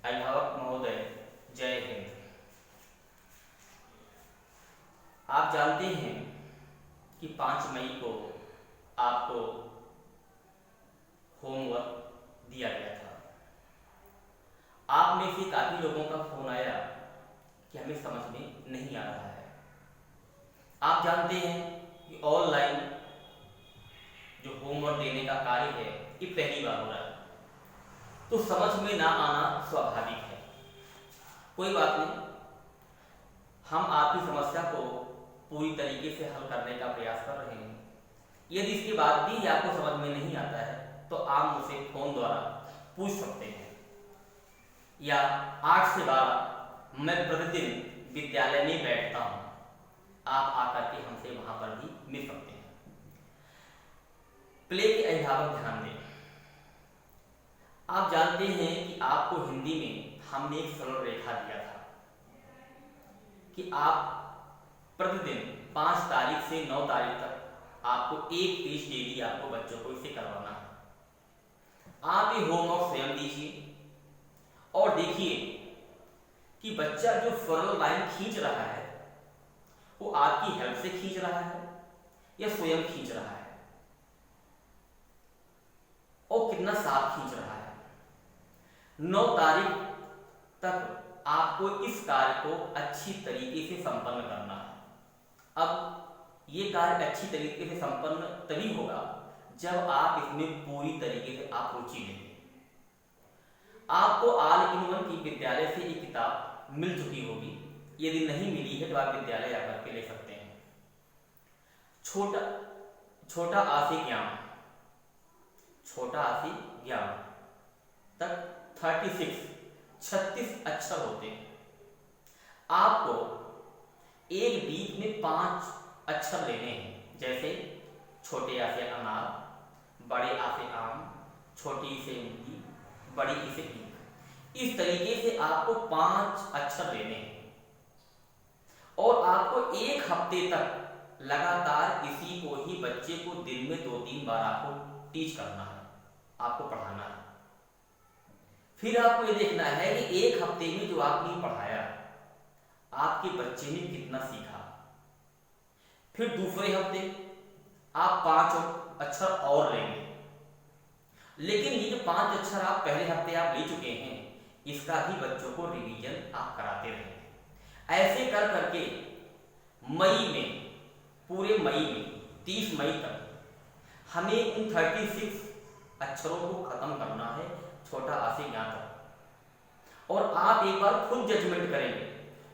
अभिभावक महोदय, जय हिंद। आप जानते हैं कि 5 मई को आपको होमवर्क दिया गया था। आप में से काफ़ी लोगों का फ़ोन आया कि हमें समझ में नहीं आ रहा है। आप जानते हैं कि ऑनलाइन जो होमवर्क देने का कार्य है ये पहली बार हो रहा है, तो समझ में ना आना स्वाभाविक है। कोई बात नहीं, हम आपकी समस्या को पूरी तरीके से हल करने का प्रयास कर रहे हैं। यदि इसके बाद भी आपको समझ में नहीं आता है तो आप मुझसे फोन द्वारा पूछ सकते हैं, या 8 से 12 मैं प्रतिदिन विद्यालय में बैठता हूँ, आप आकर के हमसे वहां पर भी मिल सकते हैं। प्ले के अभिभावक ध्यान दें। आप जानते हैं कि आपको हिंदी में हमने एक सरल रेखा दिया था कि आप प्रतिदिन 5 तारीख से 9 तारीख तक आपको एक पेज डेली आपको बच्चों को इसे करवाना है। आप ये होमवर्क स्वयं दीजिए और देखिए कि बच्चा जो सरल लाइन खींच रहा है वो आपकी हेल्प से खींच रहा है या स्वयं खींच रहा है, और कितना साफ खींच रहा है। 9 तारीख तक आपको इस कार्य को अच्छी तरीके से संपन्न करना है। अब ये कार्य अच्छी तरीके से संपन्न तभी होगा जब आप इसमें पूरी तरीके से आप रुचि लेंगे। आपको ऑल इन वन की विद्यालय से एक किताब मिल चुकी होगी। यदि नहीं मिली है तो आप विद्यालय आकर के ले सकते हैं। छोटा आ से ज्ञान, छोटा आ से ज्ञान तक 36 अक्षर होते हैं। आपको एक वीक में 5 अक्षर लेने हैं, जैसे छोटे आ से अनार, बड़े आ से आम, छोटी से मूंगी, बड़ी ई से ईख। इस तरीके से आपको 5 अक्षर लेने हैं और आपको एक हफ्ते तक लगातार इसी को ही बच्चे को दिन में 2-3 बार आपको टीच करना है, आपको पढ़ाना है। फिर आपको ये देखना है कि एक हफ्ते में जो आपने पढ़ाया आपके बच्चे ने कितना सीखा। फिर दूसरे हफ्ते आप 5 अक्षर और लेंगे, लेकिन ये जो 5 अक्षर आप पहले हफ्ते आप ले चुके हैं इसका भी बच्चों को रिवीजन आप कराते रहेंगे। ऐसे कर करके मई में, पूरे मई में 30 मई तक हमें उन 36 अक्षरों को खत्म करना है, छोटा आ से ज्ञान तक। और आप एक बार खुद जजमेंट करेंगे,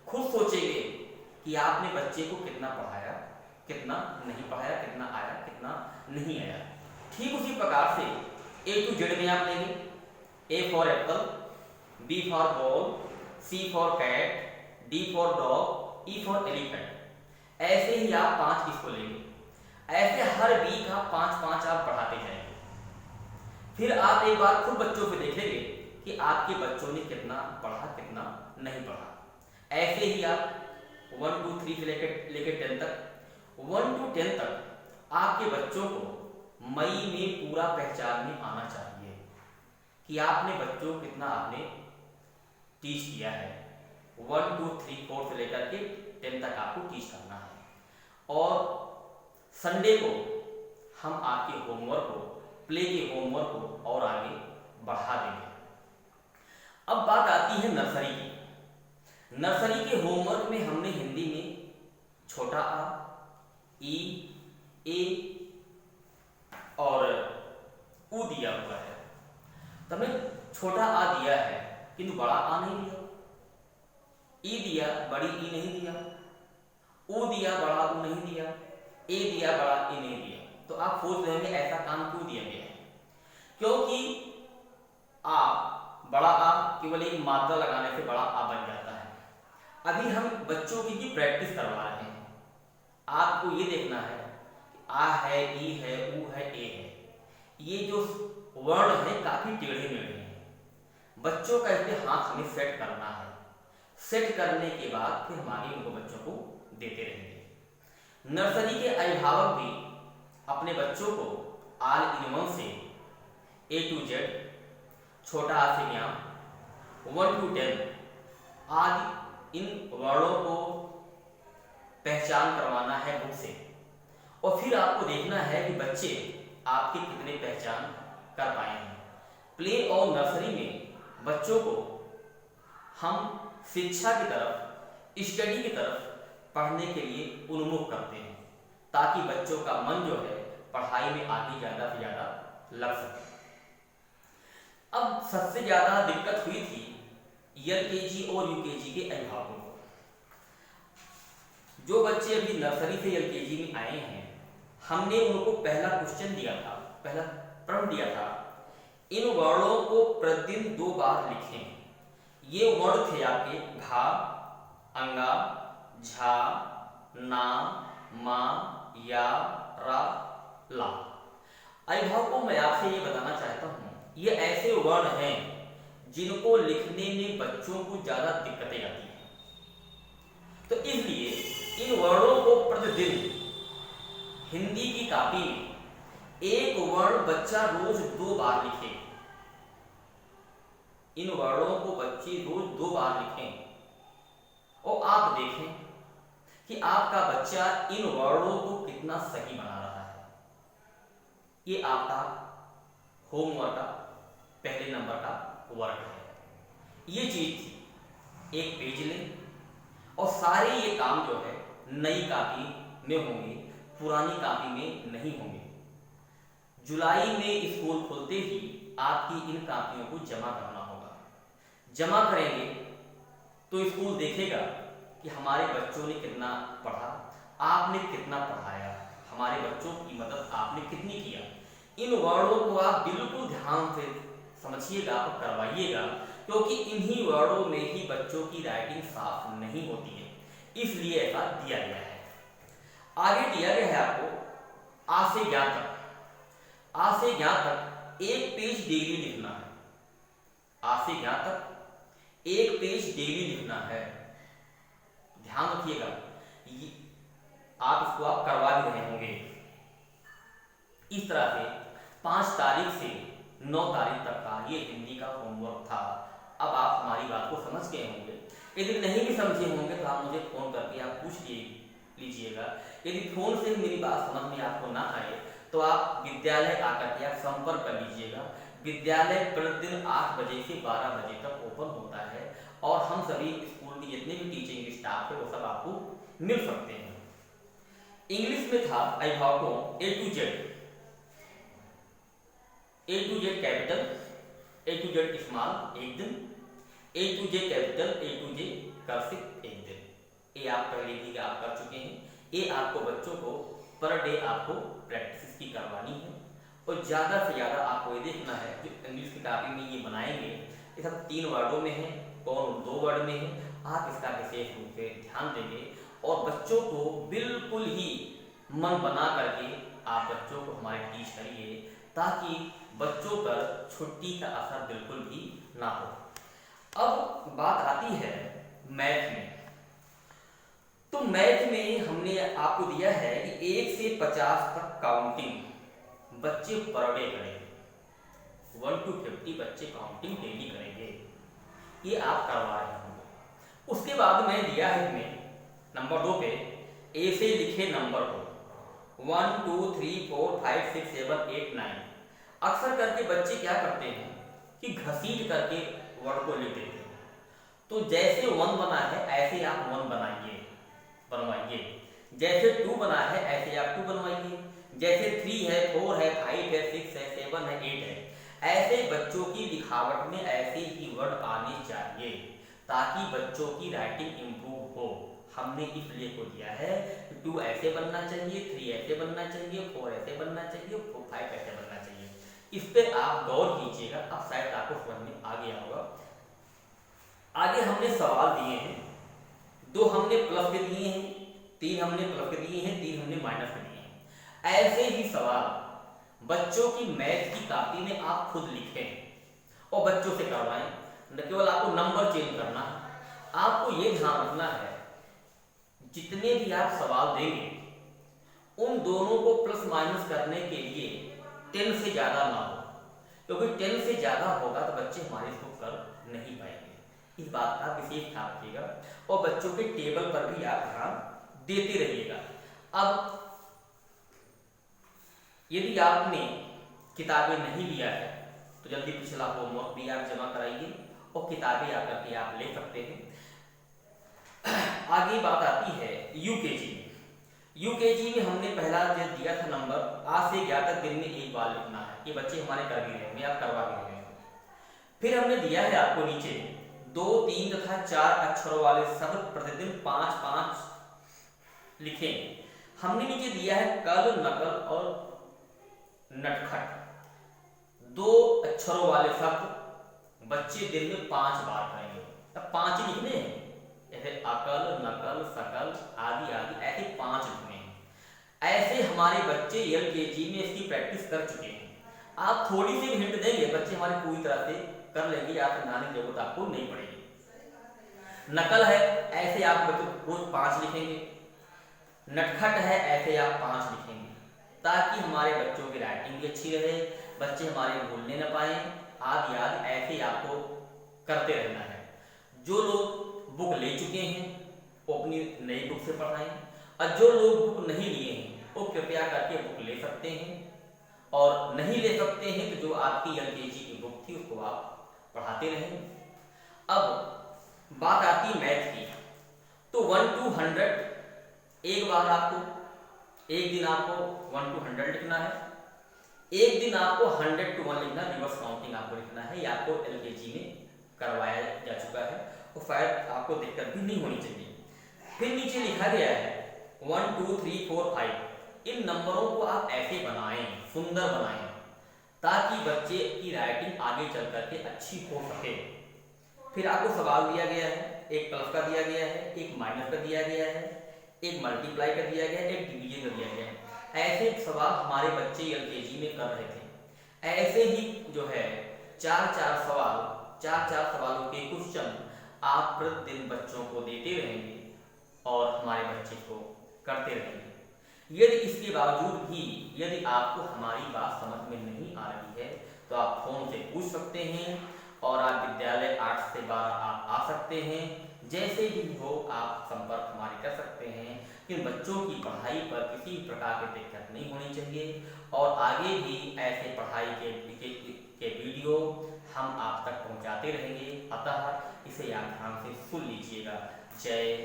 खुद सोचेंगे कि आपने बच्चे को कितना पढ़ाया, कितना नहीं पढ़ाया, कितना आया, कितना नहीं आया। ठीक उसी प्रकार से A to Z में आप लेंगे। A for apple, B for ball, C for cat, D for dog, E for elephant. ऐसे ही आप 5 इसको लेंगे। ऐसे हर वीक आप 5-5 आप बढ़ाते जाएंगे। फिर आप एक बार खुद बच्चों से देखेंगे कि आपके बच्चों ने कितना पढ़ा, कितना नहीं पढ़ा। ऐसे ही आप 1 2 3 से लेकर 10 तक, 1 to 10 तक आपके बच्चों को मई में पूरा पहचान में आना चाहिए कि आपने बच्चों को कितना आपने टीच किया है। 1 2 3 4 से लेकर के 10 तक आपको टीच करना है। और संडे को हम आपके होमवर्क को, प्ले के होमवर्क को और आगे बढ़ा देंगे। अब बात आती है नर्सरी की। नर्सरी के होमवर्क में हमने हिंदी में छोटा आ, ई, ए और ऊ दिया हुआ है। तो हमें छोटा आ दिया है किंतु बड़ा आ नहीं दिया। ई दिया, बड़ी ई नहीं दिया। ऊ दिया, बड़ा ऊ नहीं दिया। ए दिया, बड़ा ए नहीं दिया। तो आप सोच रहे हैं ऐसा काम क्यों दिया गया है? क्योंकि आ, बड़ा आ केवल एक मात्रा लगाने से बड़ा आ बन जाता है। अभी हम बच्चों की भी प्रैक्टिस करवा रहे हैं। आपको ये देखना है कि आ है, ई है, ऊ है, ए है। ये जो वर्ण है काफी टेढ़े मेढ़े हैं। बच्चों का इसे हाथ हमें सेट करना है। सेट करने के बाद फिर हम आगे उनको बच्चों को देते रहेंगे। नर्सरी के अभिभावक भी अपने बच्चों को ऑल इन वन से A to Z, छोटा आ से ज्ञान, 1 to 10 आदि इन वर्णों को पहचान करवाना है बुक से, और फिर आपको देखना है कि बच्चे आपके कितने पहचान कर पाए हैं। प्ले और नर्सरी में बच्चों को हम शिक्षा की तरफ, स्टडी की तरफ पढ़ने के लिए उन्मुख करते हैं, ताकि बच्चों का मन जो है पढ़ाई में आगे ज़्यादा से ज़्यादा लग सके। अब सबसे ज़्यादा दिक्कत हुई थी एलकेजी और यूकेजी के अभिभावकों को। जो बच्चे अभी नर्सरी से एलकेजी में आए हैं, हमने उनको पहला क्वेश्चन दिया था, पहला प्रश्न दिया था, इन वर्णों को प्रतिदिन 2 बार लिखें। ये वर्ण थे आपके घा, अंगा, झा, ना, मा, या, रा, ला। अभिभावकों मैं आपसे ये बताना चाहता हूँ, ये ऐसे वर्ण हैं जिनको लिखने में बच्चों को ज्यादा दिक्कतें आती हैं। तो इसलिए इन वर्णों को प्रतिदिन हिंदी की कॉपी में एक वर्ण बच्चा रोज 2 बार लिखे। इन वर्णों को बच्चे रोज 2 बार लिखें, और आप देखें कि आपका बच्चा इन वर्णों को कितना सही बना रहा है। ये आपका होमवर्क का पहले नंबर का वर्क है। ये चीज थी, एक पेज लें और सारे ये काम जो है नई कॉपी में होंगे, पुरानी कॉपी में नहीं होंगे। जुलाई में स्कूल खुलते ही आपकी इन कॉपियों को जमा करना होगा। जमा करेंगे तो स्कूल देखेगा कि हमारे बच्चों ने कितना पढ़ा, आपने कितना पढ़ाया, हमारे बच्चों की मदद आपने कितनी किया। इन वर्णों को आप बिल्कुल ध्यान से समझिएगा और करवाइएगा, क्योंकि इन्हीं वर्णों में ही बच्चों की राइटिंग साफ नहीं होती है, इसलिए ऐसा दिया गया है। आगे दिया गया है आपको आ से ज्ञात तक। आ से ज्ञात तक एक पेज डेली लिखना है। आ से ज्ञात तक एक पेज डेली लिखना है। ध्यान रखिएगा, आप इसको आप करवा भी रहे होंगे। इस तरह से 5 तारीख से 9 तारीख तक का ये हिंदी का होमवर्क था। अब आप हमारी बात को समझ गए होंगे। यदि नहीं भी समझे होंगे तो आप मुझे फोन करके आप पूछ लीजिएगा। यदि फोन से मेरी बात समझ में आपको ना आए तो आप विद्यालय आकर के आप संपर्क कर लीजिएगा। विद्यालय प्रतिदिन 8 बजे से 12 बजे तक ओपन होता है, और हम सभी स्कूल के जितने भी टीचिंग स्टाफ है वो सब आपको मिल सकते हैं। इंग्लिश में था अभिभावकों A to Z capital, A to Z small एक दिन, A to Z capital, A to Z cursive एक दिन। ये आप पहले भी आप कर चुके हैं। ये आपको बच्चों को पर डे आपको प्रैक्टिस की करवानी है, और ज़्यादा से ज़्यादा आपको ये देखना है जो इंग्लिश की कॉपी में ये बनाएंगे ये सब 3 वर्डों में है, कौन 2 वर्ड में है। आप इसका विशेष रूप से ध्यान देंगे और बच्चों को बिल्कुल ही मन बना करके आप बच्चों को हमारे टीच करिए, ताकि बच्चों पर छुट्टी का असर बिल्कुल भी ना हो। अब बात आती है मैथ में। तो मैथ में हमने आपको दिया है कि 1 से 50 तक काउंटिंग बच्चे पर डे करेंगे। 1 to 50 बच्चे काउंटिंग डेली करेंगे। ये आप करवा रहे होंगे। उसके बाद मैं दिया है इसमें नंबर 2 पे ए से लिखे नंबर को 1 2 3 4 5 6 7 8 9। अक्सर करके बच्चे क्या करते हैं कि घसीट करके वर्ड को लिख देते हैं। तो जैसे 1 बना है ऐसे आप 1 बनवाइए। जैसे 2 बना है ऐसे आप 2 बनवाइए। जैसे 3 है, 4 है, 5 है, 6 है, 7 है, 8 है, ऐसे बच्चों की लिखावट में ऐसे ही वर्ड आने चाहिए, ताकि बच्चों की राइटिंग इंप्रूव हो। हमने इसलिए को दिया है 2 ऐसे बनना चाहिए, 3 ऐसे बनना चाहिए, 4 ऐसे बनना चाहिए, 5 ऐसे बनना चाहिए। इस पे आप गौर कीजिएगा, अब शायद आपको समझ में आ गया होगा। आगे हमने सवाल दिए हैं, 2 हमने प्लस के दिए हैं, 3 हमने प्लस के दिए हैं, 3 हमने माइनस के दिए हैं। ऐसे ही सवाल बच्चों की मैथ की कॉपी में आप खुद लिखें और बच्चों से करवाएं। न केवल आपको नंबर चेंज करना, आपको ये ध्यान रखना है जितने भी आप सवाल देंगे उन दोनों को प्लस माइनस करने के लिए 10 से ज्यादा ना हो, क्योंकि 10 से ज्यादा होगा तो बच्चे हमारे इसको कर नहीं पाएंगे। इस बात का विशेष ध्यान रखिएगा और बच्चों के टेबल पर भी आप ध्यान देते रहिएगा। अब यदि आपने किताबें नहीं लिया है तो जल्दी पिछला होमवर्क भी आप जमा कराइए और किताबें आकर के आप ले सकते हैं। आगे बात आती है यूकेजी में। यूकेजी में हमने पहला जो दिया था नंबर, आज से 11 तक दिन में एक बार लिखना है। ये बच्चे हमारे कर भी रहे होंगे, आप करवा भी रहे हैं। फिर हमने दिया है आपको नीचे 2, 3 तथा 4 अक्षरों वाले शब्द प्रतिदिन 5-5 लिखें। हमने नीचे दिया है कल, नकल और नटखट। 2 अक्षरों वाले शब्द बच्चे दिन में 5 बार करेंगे। अब 5 ही लिखने हैं, जैसे अकल, नकल, सकल आदि आदि, ऐसे 5 लिखने हैं। ऐसे हमारे बच्चे एलकेजी में इसकी प्रैक्टिस कर चुके हैं। आप थोड़ी सी हिंट देंगे, बच्चे हमारे पूरी तरह से कर लेंगे, आप समझाने की जरूरत आपको नहीं पड़ेगी। नकल है, ऐसे आप बच्चों रोज 5 लिखेंगे। नटखट है, ऐसे आप 5 लिखेंगे, ताकि हमारे बच्चों की राइटिंग भी अच्छी रहे, बच्चे हमारे भूलने न पाए आदि आदि। ऐसे आपको करते रहना है। जो लोग बुक ले चुके हैं वो अपनी नई बुक से पढ़ाएं, और जो लोग बुक नहीं लिए हैं वो कृपया करके बुक ले सकते हैं, और नहीं ले सकते हैं तो जो आपकी एलकेजी की बुक थी उसको आप पढ़ाते रहें। अब बात आती है मैथ की, तो 1 to 100 एक बार आपको एक दिन आपको 1 to 100 लिखना है। एक दिन आपको 100 to 1 लिखना, रिवर्स काउंटिंग आपको लिखना है। ये आपको एलकेजी में करवाया जा चुका है और शायद आपको दिक्कत भी नहीं होनी चाहिए। फिर नीचे लिखा गया है 1 2 3 4 5। इन नंबरों को आप ऐसे बनाएं, सुंदर बनाएं, ताकि बच्चे की राइटिंग आगे चल करके अच्छी हो सके। फिर आपको सवाल दिया गया है, एक प्लस का दिया गया है, एक माइनस का दिया गया है, एक मल्टीप्लाई का दिया गया है, एक डिवीजन का दिया गया है। ऐसे सवाल हमारे बच्चे एलकेजी में कर रहे थे। ऐसे ही जो है 4-4 सवालों के क्वेश्चन आप प्रतिदिन बच्चों को देते रहेंगे और हमारे बच्चे को करते रहेंगे। यदि इसके बावजूद भी यदि आपको हमारी बात समझ में नहीं आ रही है तो आप फोन से पूछ सकते हैं, और आप विद्यालय 8 से 12 आप आ सकते हैं। जैसे भी हो आप संपर्क हमारे कर सकते हैं, कि बच्चों की पढ़ाई पर किसी प्रकार की दिक्कत नहीं होनी चाहिए। और आगे भी ऐसे पढ़ाई के वीडियो हम आप तक पहुंचाते रहेंगे, अतः इसे आप ध्यान से सुन लीजिएगा। जय